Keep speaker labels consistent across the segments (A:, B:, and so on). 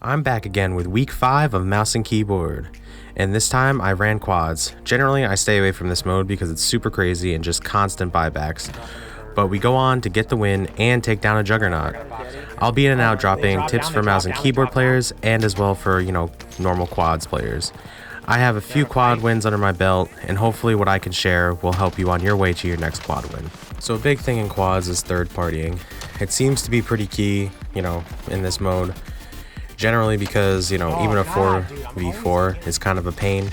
A: I'm back again with week 5 of Mouse and Keyboard, and this time I ran quads. Generally I stay away from this mode because it's super crazy and just constant buybacks, but we go on to get the win and take down a juggernaut. I'll be in and out dropping tips for mouse and keyboard players and as well for, normal quads players. I have a few quad wins under my belt, and hopefully what I can share will help you on your way to your next quad win. So a big thing in quads is third partying. It seems to be pretty key, in this mode. Generally because, even a 4v4 is kind of a pain,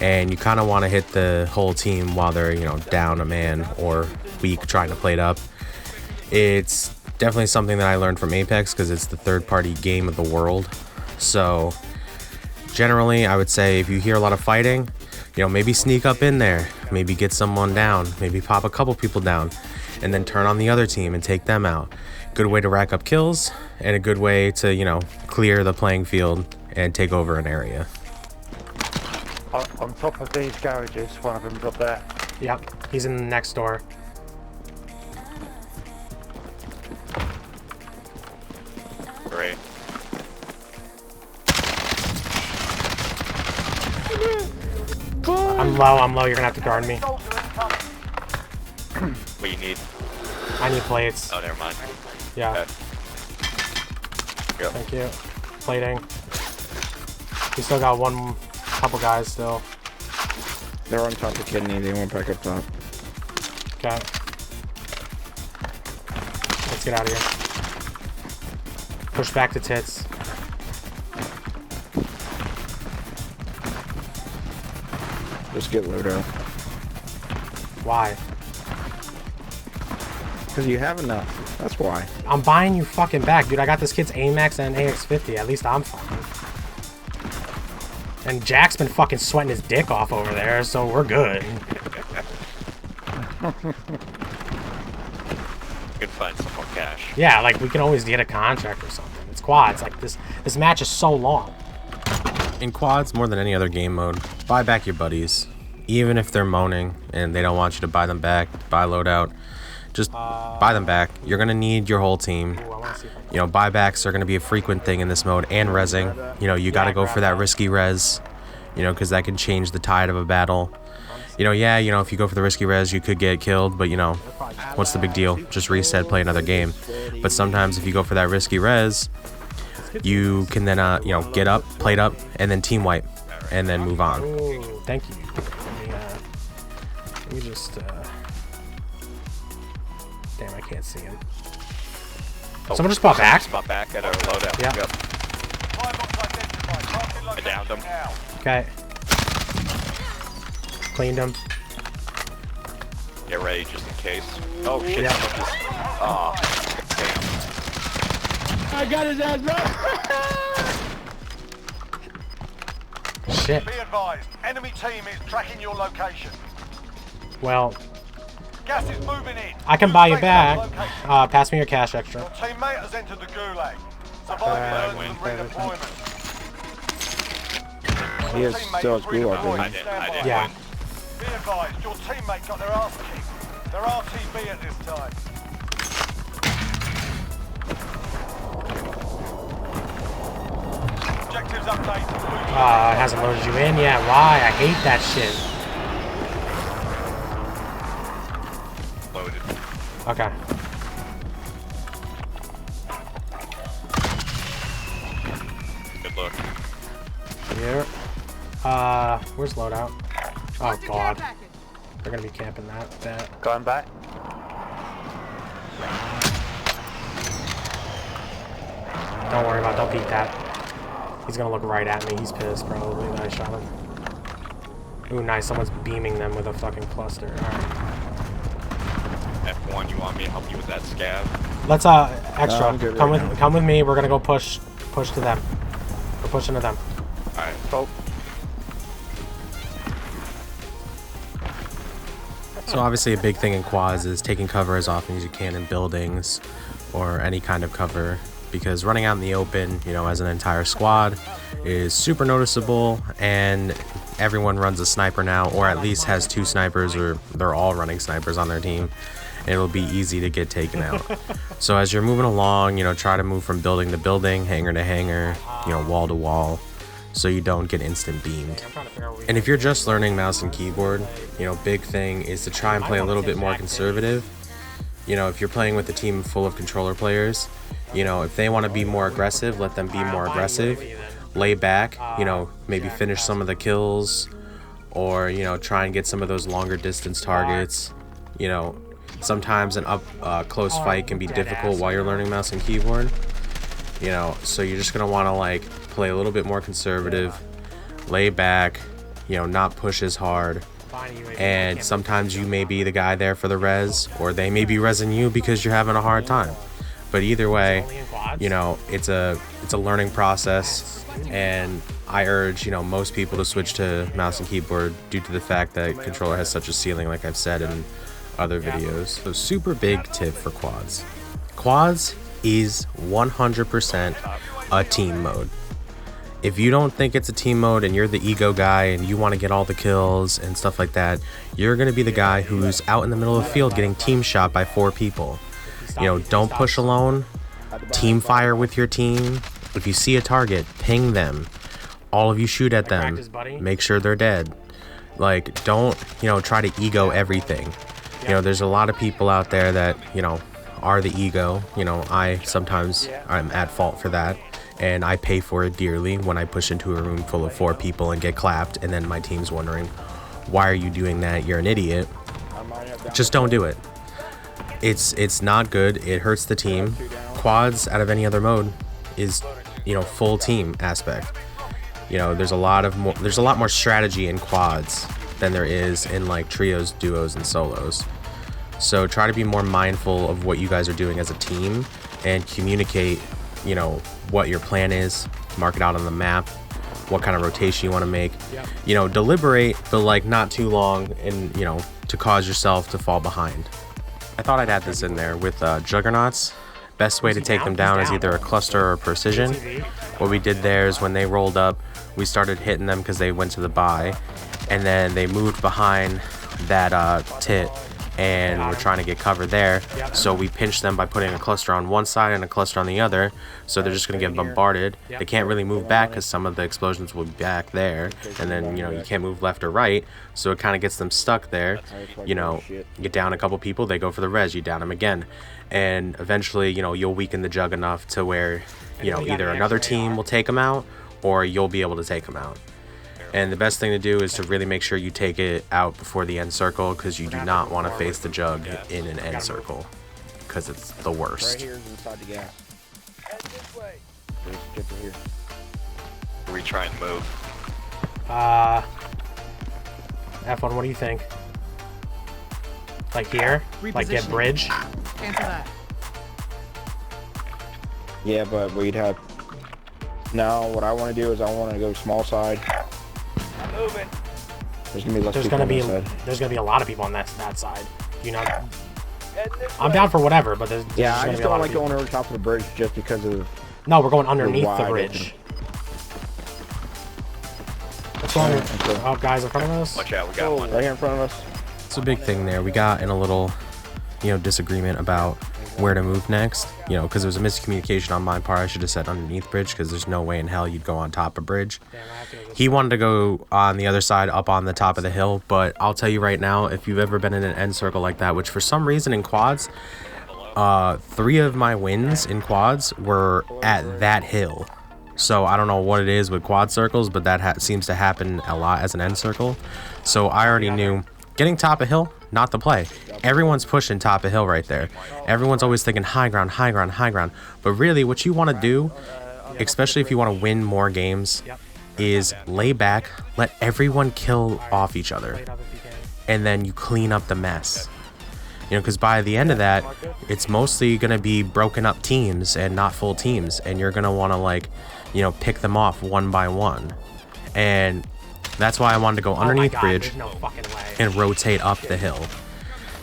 A: and you kind of want to hit the whole team while they're, down a man or weak trying to plate up. It's definitely something that I learned from Apex because it's the third party game of the world. So generally I would say if you hear a lot of fighting, maybe sneak up in there, maybe get someone down, maybe pop a couple people down, and then turn on the other team and take them out. Good way to rack up kills and a good way to, clear the playing field and take over an area.
B: On top of these garages, one of them's up there.
C: Yep, he's in the next door.
D: Great.
C: I'm low, you're gonna have to guard me.
D: What you need?
C: I need plates.
D: Oh, never mind.
C: Yeah.
D: Okay. Go.
C: Thank you. Plating. We still got couple guys still.
E: They're on top of kidney, they won't back up top.
C: Okay. Let's get out of here. Push back to tits.
E: Just get loadout.
C: Why?
E: Because you have enough. That's why.
C: I'm buying you fucking back, dude. I got this kid's AMAX and AX50. At least I'm fine. And Jack's been fucking sweating his dick off over there, so we're good.
D: You can find some more cash.
C: Yeah, like we can always get a contract or something. It's quads. Like this match is so long.
A: In quads, more than any other game mode, buy back your buddies. Even if they're moaning and they don't want you to buy them back, buy loadout, just buy them back. You're going to need your whole team. Buybacks are going to be a frequent thing in this mode, and rezzing. You got to go for that risky res, because that can change the tide of a battle. If you go for the risky res, you could get killed, but, what's the big deal? Just reset, play another game. But sometimes if you go for that risky res, you can then, get up, plate up, and then team wipe, and then move on.
C: Ooh, thank you. Let me just, damn, I can't see him.
D: Oh,
C: Someone just bought back?
D: Spot back at our loadout.
C: Yeah.
D: Yep. I downed him.
C: Okay. Cleaned him.
D: Get ready just in case. Oh shit.
C: Yeah.
D: Oh, damn.
E: I got his ass, bro!
C: Shit.
F: Be advised, enemy team is tracking your location.
C: Well,
F: Gas is moving in.
C: I can buy you back. Pass me your cash extra.
F: Your teammate has entered the gulag. Survive and redeployment.
E: He is still at gulag,
D: I
E: dude.
D: didn't
C: Yeah.
D: win.
F: Be advised, your teammate got their ass kicked. They're RTB at this time. Objectives updated.
C: It hasn't loaded you in yet. Why? I hate that shit.
D: Loaded.
C: Okay.
D: Good look.
C: Here. Where's loadout? Oh god. They're gonna be camping that.
B: Going back.
C: Don't worry about it. Don't peek that. He's gonna look right at me. He's pissed probably that I shot him. Ooh, nice. Someone's beaming them with a fucking cluster. Alright.
D: F1, you want me to help you with that scav?
C: Let's extra.
E: I'm good
C: Come
E: right
C: with
E: now.
C: come with me. We're gonna go push to them. We're pushing to them.
D: Alright.
B: Oh,
A: So obviously a big thing in quads is taking cover as often as you can in buildings or any kind of cover, because running out in the open, as an entire squad is super noticeable, and everyone runs a sniper now, or at least has 2 snipers, or they're all running snipers on their team. and it'll be easy to get taken out. So as you're moving along, you know, try to move from building to building, hangar to hangar, you know, wall to wall, so you don't get instant beamed. And if you're just learning mouse and keyboard, you know, big thing is to try and play a little bit more conservative. You know, if you're playing with a team full of controller players, you know, if they want to be more aggressive, let them be more aggressive. Lay back, you know, maybe finish some of the kills, or, you know, try and get some of those longer distance targets. You know, sometimes an close fight can be difficult while you're learning mouse and keyboard. You know, so you're just going to want to, like, play a little bit more conservative, lay back, you know, not push as hard. And sometimes you may be the guy there for the res, or they may be resing you because you're having a hard time. But either way, you know, it's a learning process, and I urge, you know, most people to switch to mouse and keyboard due to the fact that controller has such a ceiling, like I've said in other videos. So super big tip for quads. Quads is 100% a team mode. If you don't think it's a team mode and you're the ego guy and you want to get all the kills and stuff like that, you're going to be the guy who's out in the middle of the field getting team shot by 4 people. You know, don't push alone. Team fire with your team. If you see a target, ping them. All of you shoot at them. Make sure they're dead. Like, don't, you know, try to ego everything. You know, there's a lot of people out there that, you know, are the ego. You know, I'm at fault for that. And I pay for it dearly when I push into a room full of 4 people and get clapped, and then my team's wondering, why are you doing that? You're an idiot. Just don't do it. It's not good. It hurts the team. Quads out of any other mode is, you know, full team aspect. You know, there's a lot more strategy in quads than there is in like trios, duos, and solos. So try to be more mindful of what you guys are doing as a team and communicate, you know, what your plan is, mark it out on the map, what kind of rotation you want to make. You know, deliberate, but like not too long, and, you know, to cause yourself to fall behind. I thought I'd add this in there with juggernauts. Best way to take them down is either a cluster or precision. What we did there is when they rolled up, we started hitting them because they went to the buy, and then they moved behind that tit, and we're trying to get cover there. So we pinched them by putting a cluster on one side and a cluster on the other, so they're just going to get bombarded. They can't really move back because some of the explosions will be back there, and then, you know, you can't move left or right, so it kind of gets them stuck there. You know, get down a couple people, they go for the res, you down them again, and eventually, you know, you'll weaken the jug enough to where, you know, either another team will take them out or you'll be able to take them out. And the best thing to do is to really make sure you take it out before the end circle, because you do not want to face the jug in an end circle, because it's the worst.
E: Right here is inside the gas. Just get to here.
D: Where we try and move.
C: F1, what do you think? Like here? Like get bridge?
G: Cancel that.
E: Yeah, but we'd have... No, what I want to do is I want to go small side.
F: Moving.
E: There's gonna be less
C: There's
E: people
C: gonna
E: on
C: be
E: that side.
C: there's gonna be a lot of people on that side. You know, I'm down for whatever, but there's
E: Yeah,
C: just
E: I
C: gonna
E: just
C: be a lot
E: don't
C: of
E: like
C: people.
E: going over the top of the bridge just because of...
C: No, we're going underneath the
E: wide
C: bridge.
E: open.
C: What's going on? Oh, guys in front of us.
D: Watch out, we got one.
E: Right here in front of us.
A: It's a big thing there. We got in a little, you know, disagreement about where to move next, you know, because there was a miscommunication on my part. I should have said underneath bridge, because there's no way in hell you'd go on top of bridge. He wanted to go on the other side, up on the top of the hill, but I'll tell you right now, if you've ever been in an end circle like that, which for some reason in quads, 3 of my wins in quads were at that hill. So I don't know what it is with quad circles, but that seems to happen a lot as an end circle. So I already knew getting top of hill, not the play. Everyone's pushing top of hill right there. Everyone's always thinking high ground, high ground, high ground. But really what you want to do, especially if you want to win more games, is lay back, let everyone kill off each other, and then you clean up the mess. You know, because by the end of that, it's mostly going to be broken up teams and not full teams, and you're going to want to, like, you know, pick them off one by one. And that's why I wanted to go underneath bridge and rotate up the hill.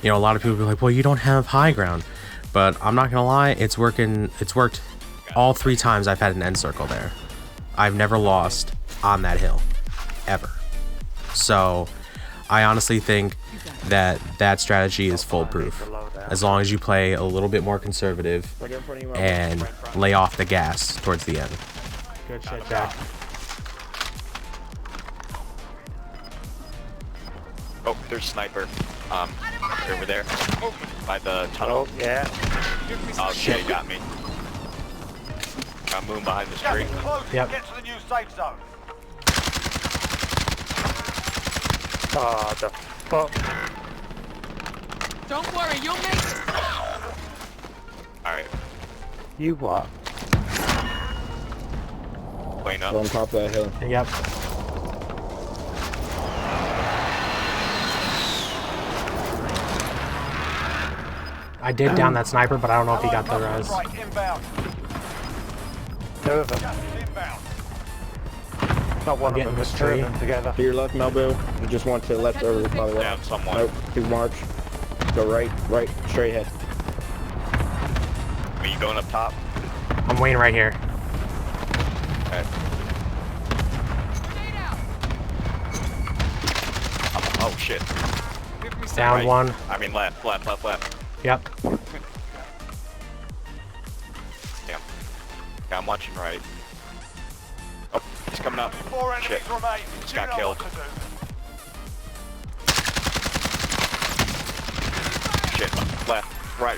A: You know, a lot of people be like, well, you don't have high ground, but I'm not gonna lie, it's worked all 3 times I've had an end circle there. I've never lost on that hill, ever. So I honestly think that strategy is foolproof. as long as you play a little bit more conservative
E: Right in front of you,
A: and lay off the gas towards the end.
C: Good shit, Jack.
D: Oh, there's a sniper. Over there. By the tunnel.
B: Oh, yeah.
D: Oh shit, got me. Got Moon behind this
F: Gas
D: tree.
F: is closing.
C: Yep.
F: Get to the new safe zone.
B: Oh, the fuck.
G: Don't worry, you'll make it.
D: Alright,
B: You what?
D: plane up.
E: on top of that hill.
C: Yep. I did down that sniper, but I don't know if he got the
F: Allied
C: res.
F: strike inbound.
B: Two of them.
F: Gas is inbound.
B: Not one of
C: Getting
B: them,
C: this
B: but two of
C: tree.
B: them together.
E: To your left, Melville. You just want to the left over, by the way.
D: Down someone.
E: Nope, to march. Go right, straight ahead.
D: Are you going up top?
C: I'm waiting right here.
D: Okay. Oh shit.
C: Down
D: Right.
C: one.
D: I mean left.
C: Yep.
D: Damn. Yeah, I'm watching right. Oh, he's coming up.
F: 4 enemies
D: Shit.
F: remain.
D: Just
F: You
D: got
F: know
D: killed.
F: what to do.
D: Shit, left. Right.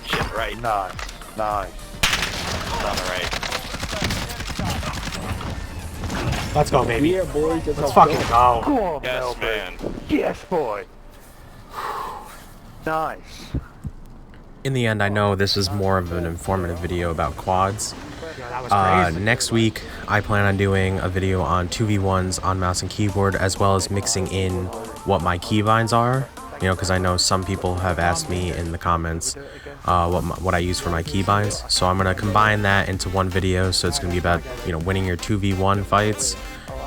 D: Shit, right.
B: Nice. Nice.
D: On the right.
C: Let's go, baby.
E: Yeah, boys. That's
C: Let's
E: how
C: fucking
E: it's
C: go.
B: Go on,
D: Yes,
B: Melvin.
D: man.
B: Yes, boy. Nice.
A: In the end, I know this is more of an informative video about quads.
C: Yeah, that was crazy.
A: Next week, I plan on doing a video on 2v1s on mouse and keyboard, as well as mixing in what my keybinds are. You know, because I know some people have asked me in the comments what I use for my keybinds. So I'm gonna combine that into one video. So it's gonna be about, you know, winning your 2v1 fights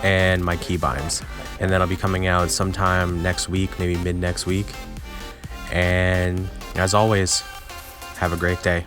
A: and my keybinds, and that'll be coming out sometime next week, maybe mid next week. And as always, have a great day.